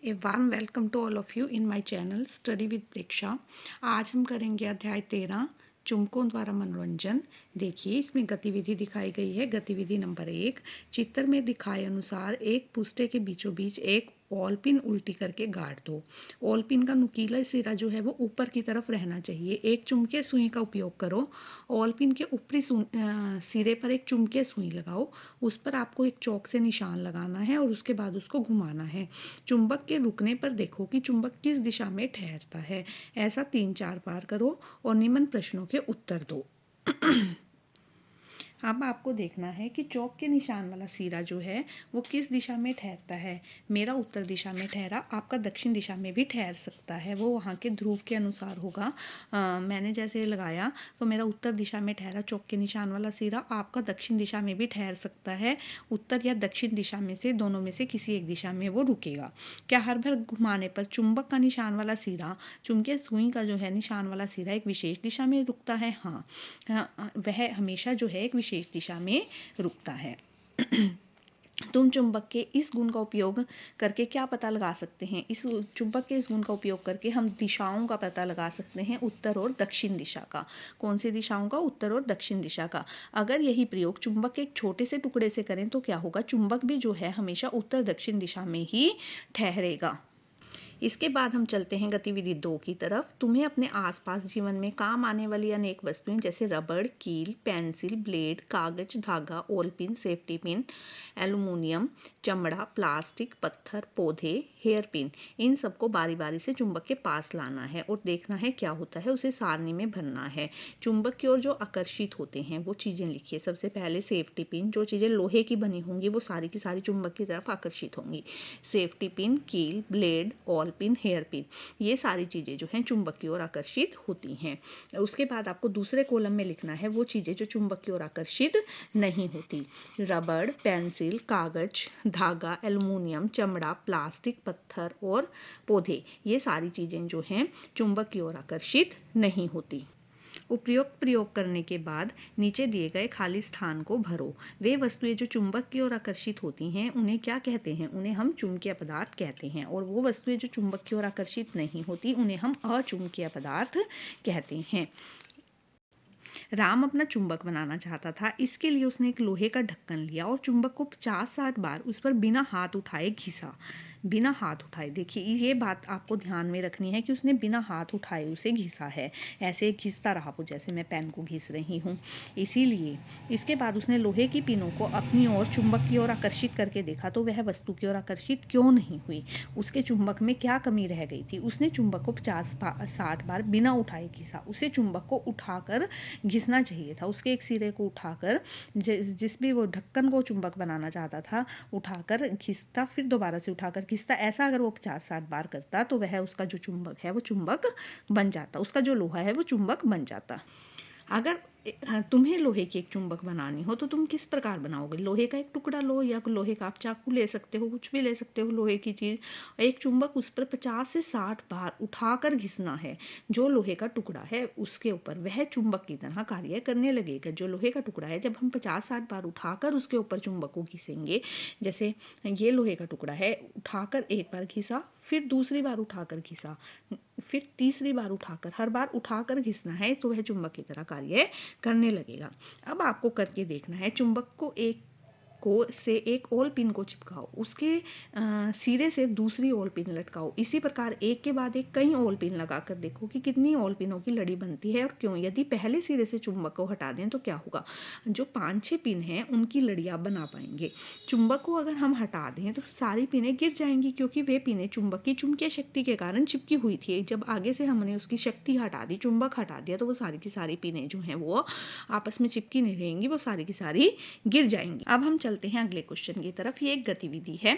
A warm welcome to all of you in my channel study with Preksha. आज हम करेंगे अध्याय 13 चुंबकों द्वारा मनोरंजन। देखिए इसमें गतिविधि दिखाई गई है। गतिविधि नंबर 1, चित्र में दिखाए अनुसार एक पुस्ते के बीचों बीच एक ऑल पिन उल्टी करके गाड़ दो। ऑल पिन का नुकीला सिरा जो है वो ऊपर की तरफ रहना चाहिए। एक चुंबकीय सुई का उपयोग करो। ऑल पिन के ऊपरी सिरे पर एक चुंबकीय सुई लगाओ। उस पर आपको एक चौक से निशान लगाना है और उसके बाद उसको घुमाना है। चुंबक के रुकने पर देखो कि चुंबक किस दिशा में ठहरता है। ऐसा 3-4 बार करो और निम्न प्रश्नों के उत्तर दो। अब आपको देखना है कि चौक के निशान वाला सिरा जो है वो किस दिशा में ठहरता है। मेरा उत्तर दिशा में ठहरा, आपका दक्षिण दिशा में भी ठहर सकता है, वो वहाँ के ध्रुव के अनुसार होगा। मैंने जैसे लगाया तो मेरा उत्तर दिशा में ठहरा चौक के निशान वाला सिरा, आपका दक्षिण दिशा में भी ठहर सकता है। उत्तर या दक्षिण दिशा में से दोनों में से किसी एक दिशा में वो रुकेगा। क्या हर बार घुमाने पर चुंबक का निशान वाला सिरा, चुंबकीय सुई का जो है निशान वाला सिरा एक विशेष दिशा में रुकता है? हाँ, वह हमेशा जो है एक विशेष दिशा में रुकता है। तुम चुंबक के इस गुण का उपयोग करके क्या पता लगा सकते हैं? इस चुंबक के इस गुण का उपयोग करके हम दिशाओं का पता लगा सकते हैं, उत्तर और दक्षिण दिशा का। कौन सी दिशाओं का? उत्तर और दक्षिण दिशा का। अगर यही प्रयोग चुंबक के एक छोटे से टुकड़े से करें तो क्या होगा? चुंबक भी जो है हमेशा उत्तर दक्षिण दिशा में ही ठहरेगा। इसके बाद हम चलते हैं गतिविधि 2 की तरफ। तुम्हें अपने आसपास जीवन में काम आने वाली अनेक वस्तुएं जैसे रबड़, कील, पेंसिल, ब्लेड, कागज, धागा, all pin, safety pin, aluminium, चमड़ा, प्लास्टिक, पत्थर, पौधे, हेयर पिन, इन सबको बारी बारी से चुंबक के पास लाना है और देखना है क्या होता है, उसे सारणी में भरना है। चुंबक की ओर जो आकर्षित होते हैं वो चीज़ें लिखिए। सबसे पहले सेफ्टी पिन, जो चीज़ें लोहे की बनी होंगी वो सारी की सारी चुंबक की तरफ आकर्षित होंगी। सेफ्टी पिन, कील, blade, all pin, hairpin, ये सारी चीज़ें जो हैं चुंबक की ओर आकर्षित होती हैं। उसके बाद आपको दूसरे कॉलम में लिखना है वो चीज़ें जो चुंबक की ओर आकर्षित नहीं होती। रबड़, पेंसिल, कागज, धागा, एल्युमिनियम, चमड़ा, प्लास्टिक, पत्थर और पौधे, ये सारी चीज़ें जो हैं चुंबक की ओर आकर्षित नहीं होती। उपयुक्त प्रयोग करने के बाद नीचे दिए गए खाली स्थान को भरो। वे वस्तुएं जो चुंबक की ओर आकर्षित होती हैं उन्हें क्या कहते हैं? उन्हें हम चुंबकीय पदार्थ कहते हैं। और वो वस्तुएं जो चुंबक की ओर आकर्षित नहीं होती उन्हें हम अचुंबकीय पदार्थ कहते हैं। राम अपना चुंबक बनाना चाहता था। इसके लिए उसने एक लोहे का ढक्कन लिया और चुंबक को 50-60 बार उस पर बिना हाथ उठाए घिसा। बिना हाथ उठाए, देखिए ये बात आपको ध्यान में रखनी है कि उसने बिना हाथ उठाए उसे घिसा है। ऐसे घिसता रहा वो, जैसे मैं पेन को घिस रही हूँ। इसीलिए इसके बाद उसने लोहे की पिनों को अपनी ओर चुंबक की ओर आकर्षित करके देखा तो वह वस्तु की ओर आकर्षित क्यों नहीं हुई? उसके चुंबक में क्या कमी रह गई थी? उसने चुंबक को 50-60 बार बिना उठाए घिसा। उसे चुंबक को उठाकर घिसना चाहिए था। उसके एक सिरे को उठाकर, जिस भी वो ढक्कन को चुंबक बनाना चाहता था, उठाकर घिसता, फिर दोबारा से उठाकर घिसता। ऐसा अगर वो 50-60 बार करता तो वह उसका जो चुंबक है वो चुंबक बन जाता, उसका जो लोहा है वो चुंबक बन जाता। अगर तुम्हें लोहे की एक चुंबक बनानी हो तो तुम किस प्रकार बनाओगे? लोहे का एक टुकड़ा लो या लोहे का आप चाकू ले सकते हो, कुछ भी ले सकते हो लोहे की चीज़। एक चुंबक उस पर 50 से 60 बार उठाकर घिसना है। जो लोहे का टुकड़ा है उसके ऊपर वह चुंबक की तरह कार्य करने लगेगा। जो लोहे का टुकड़ा है जब हम 50-60 बार उठाकर उसके ऊपर चुंबक को घिसेंगे, जैसे ये लोहे का टुकड़ा है, उठाकर एक बार घिसा, फिर दूसरी बार उठाकर घिसा, फिर तीसरी बार उठाकर, हर बार उठाकर घिसना है तो वह चुंबक की तरह कार्य करने लगेगा। अब आपको करके देखना है। चुंबक को से एक ऑल पिन को चिपकाओ, उसके सिरे से दूसरी ऑल पिन लटकाओ। इसी प्रकार एक के बाद एक कई ऑल पिन लगाकर देखो कि कितनी ऑल पिनों की लड़ी बनती है और क्यों। यदि पहले सिरे से चुंबक को हटा दें तो क्या होगा? जो 5-6 पिन हैं उनकी लड़ियाँ बना पाएंगे। चुंबक को अगर हम हटा दें तो सारी पिनें गिर जाएंगी, क्योंकि वे पिनें चुंबक की चुंबकीय शक्ति के कारण चिपकी हुई थी। जब आगे से हमने उसकी शक्ति हटा दी, चुंबक हटा दिया, तो वो सारी की सारी पिनें जो हैं वो आपस में चिपकी नहीं रहेंगी, वो सारी की सारी गिर जाएंगी। अब हम चलते हैं अगले क्वेश्चन की तरफ। ये एक गतिविधि है।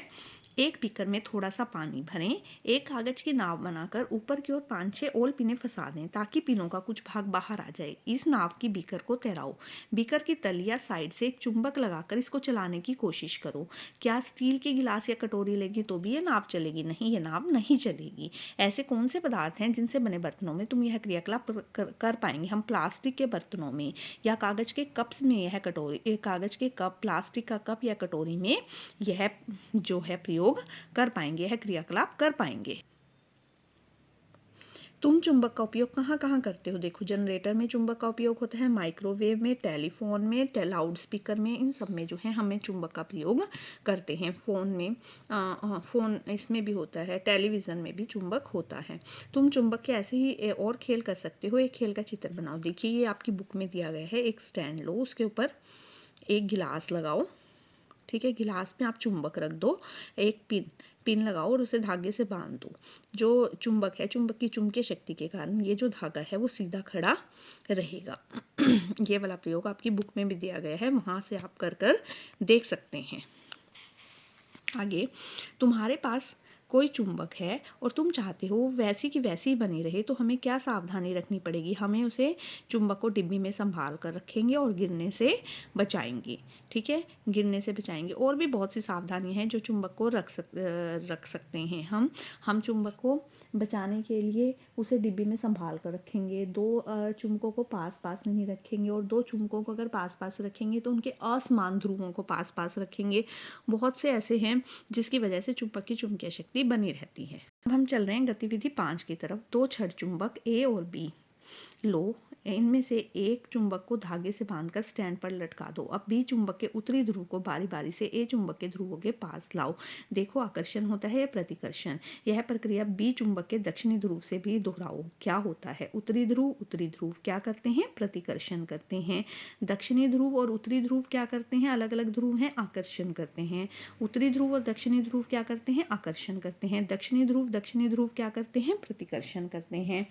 एक बीकर में थोड़ा सा पानी भरें, एक कागज की नाव बनाकर ऊपर की ओर 5-6 ओल पिनें फंसा दें ताकि पिनों का कुछ भाग बाहर आ जाए। इस नाव की बीकर को तैराओ। बीकर की तली या साइड से एक चुंबक लगाकर इसको चलाने की कोशिश करो। क्या स्टील के गिलास या कटोरी लेगी तो भी ये नाव चलेगी? नहीं, ये नाव नहीं चलेगी। ऐसे कौन से पदार्थ हैं जिनसे बने बर्तनों में तुम यह क्रियाकलाप कर पाएंगे? हम प्लास्टिक के बर्तनों में या कागज के कप्स में, यह कागज के कप, प्लास्टिक का कप या कटोरी में यह जो है प्रयोग प्रयोग कर पाएंगे, यह क्रियाकलाप कर पाएंगे। तुम चुंबक का उपयोग कहाँ कहाँ करते हो? देखो, जनरेटर में चुंबक का उपयोग होता है, माइक्रोवेव में, टेलीफोन में, लाउड स्पीकर में, इन सब में जो है हमें चुंबक का प्रयोग करते हैं। फ़ोन में फ़ोन इसमें भी होता है, टेलीविज़न में भी चुंबक होता है। तुम चुंबक के ऐसे ही और खेल कर सकते हो। एक खेल का चित्र बनाओ। देखिए, ये आपकी बुक में दिया गया है। एक स्टैंड लो, उसके ऊपर एक गिलास लगाओ, ठीक है। गिलास में आप चुंबक रख दो, एक पिन लगाओ और उसे धागे से बांध दो। जो चुंबक है, चुंबक की चुंबकीय शक्ति के कारण ये जो धागा है वो सीधा खड़ा रहेगा। ये वाला प्रयोग आपकी बुक में भी दिया गया है, वहाँ से आप कर देख सकते हैं। आगे, तुम्हारे पास कोई चुंबक है और तुम चाहते हो वैसी की वैसी ही बनी रहे, तो हमें क्या सावधानी रखनी पड़ेगी? हमें उसे चुंबक को डिब्बी में संभाल कर रखेंगे और गिरने से बचाएंगे, ठीक है। गिरने से बचाएंगे। और भी बहुत सी सावधानियां हैं जो चुंबक को रख सकते हैं। हम चुंबक को बचाने के लिए उसे डिब्बी में संभाल कर रखेंगे। दो चुंबकों को पास पास नहीं रखेंगे, और दो चुंबकों को अगर पास पास रखेंगे तो उनके असमान ध्रुवों को पास पास रखेंगे। बहुत से ऐसे हैं जिसकी वजह से चुंबक की चुंबकीय शक्ति बनी रहती है। अब हम चल रहे हैं गतिविधि 5 की तरफ। दो छड़ चुंबक ए और बी लो, इनमें से एक चुंबक को धागे से बांधकर स्टैंड पर लटका दो। अब बी चुंबक के उत्तरी ध्रुव को बारी बारी से ए चुंबक के ध्रुवों के पास लाओ। देखो, आकर्षण होता है या प्रतिकर्षण। यह प्रक्रिया बी चुंबक के दक्षिणी ध्रुव से भी दोहराओ। क्या होता है? उत्तरी ध्रुव क्या करते हैं? प्रतिकर्षण करते हैं। दक्षिणी ध्रुव और उत्तरी ध्रुव क्या करते हैं? अलग अलग ध्रुव हैं, आकर्षण करते हैं। उत्तरी ध्रुव और दक्षिणी ध्रुव क्या करते हैं? आकर्षण करते हैं। दक्षिणी ध्रुव क्या करते हैं? प्रतिकर्षण करते हैं।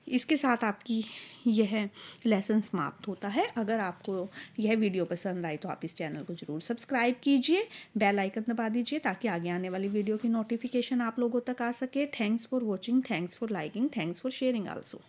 इसके साथ आपकी यह लेसन समाप्त होता है। अगर आपको यह वीडियो पसंद आई तो आप इस चैनल को ज़रूर सब्सक्राइब कीजिए, बेल आइकन दबा दीजिए ताकि आगे आने वाली वीडियो की नोटिफिकेशन आप लोगों तक आ सके। Thanks for watching, thanks for liking, thanks for sharing also.